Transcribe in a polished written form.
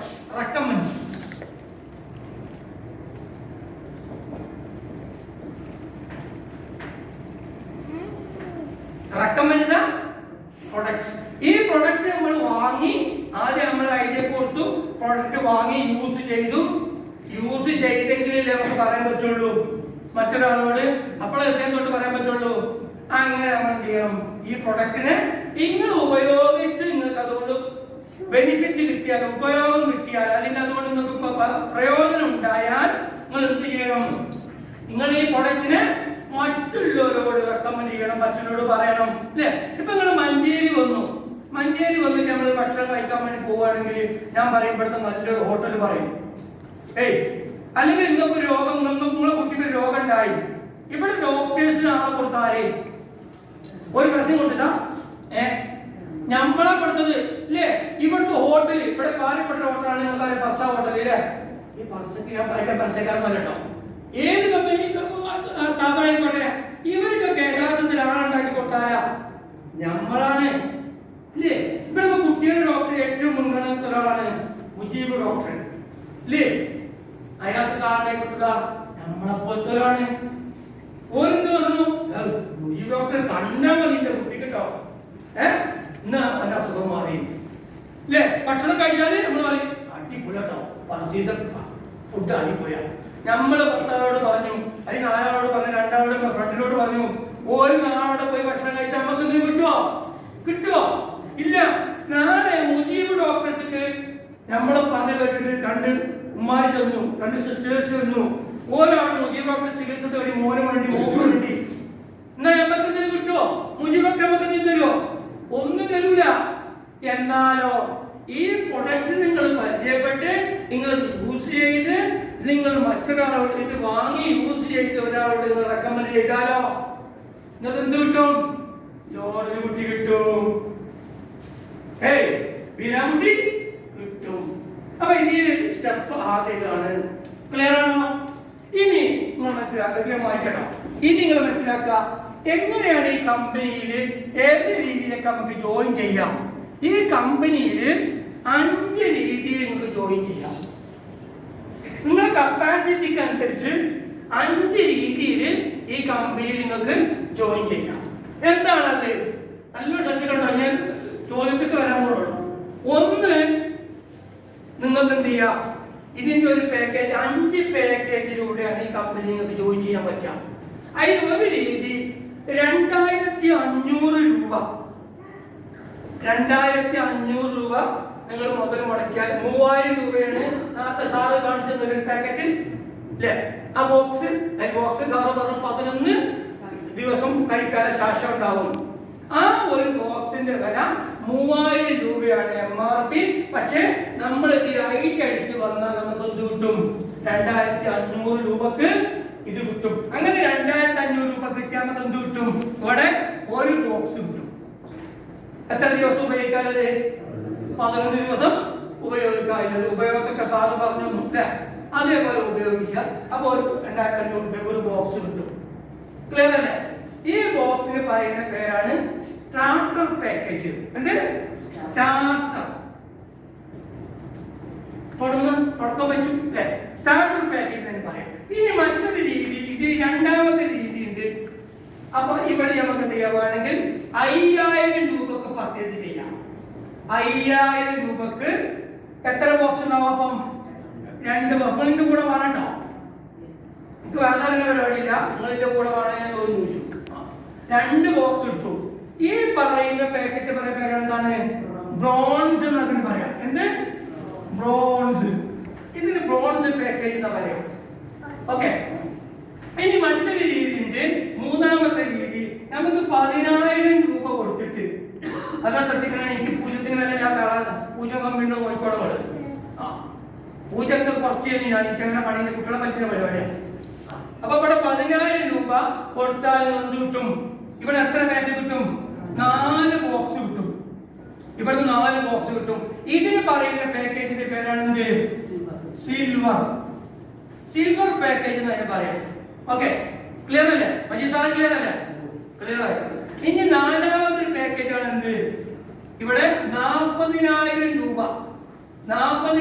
Product recommend. Recommend the product. ഈ product നമ്മൾ വാങ്ങി, ആദ്യം നമ്മൾ ഐഡിയ കൊടുത്തു, പ്രൊഡക്റ്റ് വാങ്ങി യൂസ് ചെയ്തു. യൂസ് ചെയ്തെങ്കിലല്ലേ നമുക്ക് പറയാൻ പറ്റുള്ളൂ മറ്റൊരാളോട്. അപ്പോൾ എന്തെങ്കിലും തൊട്ട് പറയാൻ പറ്റുള്ളൂ. അങ്ങനെ നമ്മൾ എന്ത് ചെയ്യണം, ഈ പ്രൊഡക്റ്റിനെ നിങ്ങൾ ഉപയോഗിച്ച് നിങ്ങൾക്ക് അതുകൊണ്ട് ബെനിഫിറ്റ് കിട്ടിയാൽ, ഉപയോഗം കിട്ടിയാൽ, അല്ലെങ്കിൽ അതുകൊണ്ട് നിങ്ങൾക്ക് പ്രയോജനം ഉണ്ടായാൽ നിങ്ങൾ എന്ത് ചെയ്യണം, നിങ്ങൾ ഈ പ്രൊഡക്റ്റിനെ മറ്റുള്ളവരോട് റെക്കമെൻഡ് ചെയ്യണം, മറ്റുള്ളവരോട് പറയണം അല്ലേ. ഇപ്പൊ നിങ്ങൾ മഞ്ചേരി വന്നിട്ട് നമ്മൾ ഭക്ഷണം കഴിക്കാൻ വേണ്ടി പോവുകയാണെങ്കിൽ ഞാൻ പറയുമ്പോഴത്തെ നല്ലൊരു ഹോട്ടൽ പറയും. അല്ലെങ്കിൽ നിങ്ങൾക്ക് രോഗം, നിങ്ങളെ കുട്ടിക്ക് ഒരു രോഗം ഉണ്ടായി, ഇവിടെ ഡോക്ടേഴ്സിന് ആളെ കൊടുത്താരേ ഒരു പ്രശ്നം കൊടുത്തിട്ടാ നമ്മളെ കൊടുത്തത് ഇല്ലേ. ഇവിടുത്തെ ഹോട്ടൽ, ഇവിടെ പാലപ്പെട്ട ഹോട്ടലാണ് നിങ്ങൾക്ക് പർസ ഹോട്ടൽ ഇല്ലേ. ഈ പർസക്ക് ഞാൻ പറയുന്ന പർച്ചക്കാരനല്ല കേട്ടോ, ഏത് കമ്പനി സ്ഥാപനം ആയിക്കോട്ടെ, ഇവർക്കൊക്കെ യഥാർത്ഥത്തിൽ ആളുണ്ടാക്കി കൊടുത്താരാ നമ്മളാണ് ഇല്ലേ. ഇവിടെ കുട്ടികളുടെ ഡോക്ടർ ഏറ്റവും മുൻഗണന ഒരാളാണ് മുജീബ് ഡോക്ടർ ഇല്ലേ. അതിനകത്ത് കാരണമായി കൊടുക്കുക നമ്മളെ പോലത്തെ ഒരാളാണ്. ഓരെന്ത് പറഞ്ഞു, മുജീബ് ഡോക്ടർ കണ്ടാൽ മതി എന്റെ കുട്ടി കേട്ടോ, എന്നാ നല്ല അസുഖം മാറി ഇല്ലേ. ഭക്ഷണം കഴിച്ചാല് നമ്മൾ പറയും അടിപൊളി കേട്ടോ, പറിച്ച ഫുഡ് അടിപൊളിയാണ്. നമ്മള് ഭർത്താവോട് പറഞ്ഞു, അല്ലെങ്കിൽ നാലാളോട് പറഞ്ഞു, രണ്ടാളോട് ഫ്രണ്ടിനോട് പറഞ്ഞു, ഒരു നാളോടെ പോയി ഭക്ഷണം കഴിച്ചാൽ നമുക്ക് എന്ത് കിട്ടുമോ? ഇല്ല. നാളെ മുജീബ് ഡോക്ടർക്ക് നമ്മളെ പറഞ്ഞു കേട്ടിട്ട് രണ്ട് ഉമ്മാരി ചെന്നു, രണ്ട് സിസ്റ്റേഴ്സ് ചെന്നു, ഒരാള് മുജീബ് ഡോക്ടർ ചികിത്സക്ക് വേണ്ടി മോന് വേണ്ടി മോക്ക് വേണ്ടി, എന്നാ നമുക്ക് എന്തെങ്കിലും കിട്ടുമോ? മുജീബ് ഡോക്ടർ നമുക്ക് എന്തെങ്കിലും തരുമോ? ഒന്നും തരൂല. എന്നാലോ ഈ പ്രൊഡക്റ്റ് നിങ്ങൾ പരിചയപ്പെട്ട് നിങ്ങൾ യൂസ് ചെയ്ത് നിങ്ങൾ മറ്റൊരാളോട് ഇത് വാങ്ങി യൂസ് ചെയ്ത് ഒരാളോട് നിങ്ങൾ റെക്കമെൻഡ് ചെയ്താലോ നിങ്ങൾക്ക് എന്ത് കിട്ടും? ജോർജ് കുട്ടി കിട്ടും, ബീരാൻകുട്ടി കിട്ടും. അപ്പൊ ഇതിൽ സ്റ്റെപ്പ് ആദ്യമാണ്. ക്ലിയർ ആണോ? ഇനി നിങ്ങൾ മനസ്സിലാക്കുക, വായിക്കണം. ഇനി നിങ്ങൾ മനസ്സിലാക്കുക എങ്ങനെയാണ് ഈ കമ്പനിയിൽ ഏത് രീതിയിലൊക്കെ നമുക്ക് ജോയിൻ ചെയ്യാം. ഈ കമ്പനിയിൽ 5 രീതിയിൽ നിങ്ങൾക്ക് ജോയിൻ ചെയ്യാം. നിങ്ങളുടെ കപ്പാസിറ്റിക്ക് അനുസരിച്ച് 5 രീതിയിൽ ഈ കമ്പനിയിൽ നിങ്ങൾക്ക് ജോയിൻ ചെയ്യാം. എന്താണത്? നല്ലൊരു ശ്രദ്ധിക്കണം, ഞാൻ ചോദ്യത്തിക്ക് വരാൻ പോകുള്ളൂ. ഒന്ന്, നിങ്ങൾക്ക് എന്ത് ചെയ്യാം, ഇതിന്റെ ഒരു പാക്കേജ് 5 പാക്കേജിലൂടെയാണ് ഈ കമ്പനി നിങ്ങൾക്ക് ജോയിൻ ചെയ്യാൻ പറ്റുക. അതിന് ഒരു രീതി 2500 രൂപ 2500 രൂപ നിങ്ങൾ മുതൽ മുടക്കിയാൽ 3000 രൂപയാണ് നേരത്തെ സാറ് കാണിച്ചത് ഒരു പാക്കറ്റ് അല്ലേ. ആ ബോക്സിൽ സാറ് പറഞ്ഞു 11 ദിവസം കഴിക്കാൻ ശാശം ഉണ്ടാവും. ആ ഒരു ബോക്സിന്റെ വില 3000 രൂപയാണ് MRP. പക്ഷേ നമ്മൾ ഇതിൽ ഐറ്റ് അടിച്ച് വന്നാൽ നമുക്ക് എന്ത് കിട്ടും? 2500 രൂപക്ക് ഇത് കിട്ടും. അങ്ങനെ 2500 രൂപ കിട്ടിയാൽ നമുക്ക് എന്ത് കിട്ടും? ഇവിടെ ഒരു ബോക്സ് കിട്ടും. എത്ര ദിവസം ഉപയോഗിക്കാനത്? 11 ദിവസം ഉപയോഗിക്കാനുള്ളത്. ഉപയോഗത്തൊക്കെ സാറ് പറഞ്ഞു അല്ലേ, അതേപോലെ ഉപയോഗിക്കുക. അപ്പോൾ 2500 രൂപ ഒരു ബോക്സ് കിട്ടും. ക്ലിയർ അല്ലേ? ഈ ബോക്സിന് പറയുന്ന പേരാണ് സ്റ്റാർട്ടർ പാക്കേജ്. എന്ത്? സ്റ്റാർട്ടർ. തുടക്കം വെച്ചു അല്ലേ, സ്റ്റാർട്ടർ പാക്കേജ് എന്ന് പറയാം. ഇനി മറ്റൊരു രീതി, ഇത് രണ്ടാമത്തെ രീതി ഉണ്ട്. അപ്പൊ ഇവിടെ നമുക്ക് എന്ത് ചെയ്യാണെങ്കിൽ 5000 രൂപക്ക് പർച്ചേസ് ചെയ്യാം. 5000 രൂപക്ക് എത്ര ബോക്സ് ഉണ്ടാവും? അപ്പം 2 ബോക്സിന്റെ കൂടെ വേണട്ടോ. എനിക്ക് വേറെ പരിപാടിയില്ല, നിങ്ങളിന്റെ കൂടെ വേണം. ഞാൻ ചോദിച്ചു 2 ബോക്സ് ഇട്ടു. ഈ പറയുന്ന പാക്കറ്റ് പറയുന്ന പേരെന്താണ്? ബ്രോൺസ് എന്നതിന് പറയാം. എന്ത്? ബ്രോൺസ്. ഇതിന് ബ്രോൺസ് പാക്കേജ് എന്ന് പറയാം. ഓക്കെ. ഇനി മറ്റൊരു രീതി ഉണ്ട്, മൂന്നാമത്തെ രീതി. നമുക്ക് 10000 രൂപ കൊടുത്തിട്ട്, അതാണ് ശ്രദ്ധിക്കണം, എനിക്ക് പൂജ്യത്തിന് വില ഇല്ലാത്ത ആളാണ്. പൂജ കമ്പനിയുടെ കോഴിക്കോട് പൂജക്ക് കുറച്ച് കഴിഞ്ഞ് ഞാൻ എനിക്കങ്ങനെ പണിന്റെ കുട്ടികളെ പറ്റുന്ന പരിപാടിയാണ്. അപ്പൊ ഇവിടെ 10000 രൂപ കൊടുത്താൽ എന്ത് കിട്ടും? ഇവിടെ എത്ര പാക്കറ്റ് കിട്ടും? 4 ബോക്സ് കിട്ടും. ഇവിടുന്ന് 4 ബോക്സ് കിട്ടും. ഇതിന് പറയുന്ന പാക്കേജിന്റെ പേരാണ് എന്ത്? സിൽവർ. സിൽവർ പാക്കേജ് എന്ന് അതിന് പറയാം. ഓക്കെ, ക്ലിയർ അല്ലേ? മജീദ് സാറേ ക്ലിയർ അല്ലേ? ക്ലിയർ ആയി. ഇനി 4ാമത്തെ പാക്കേജ് ആണ് എന്ത്? ഇവിടെ 40000 രൂപ 40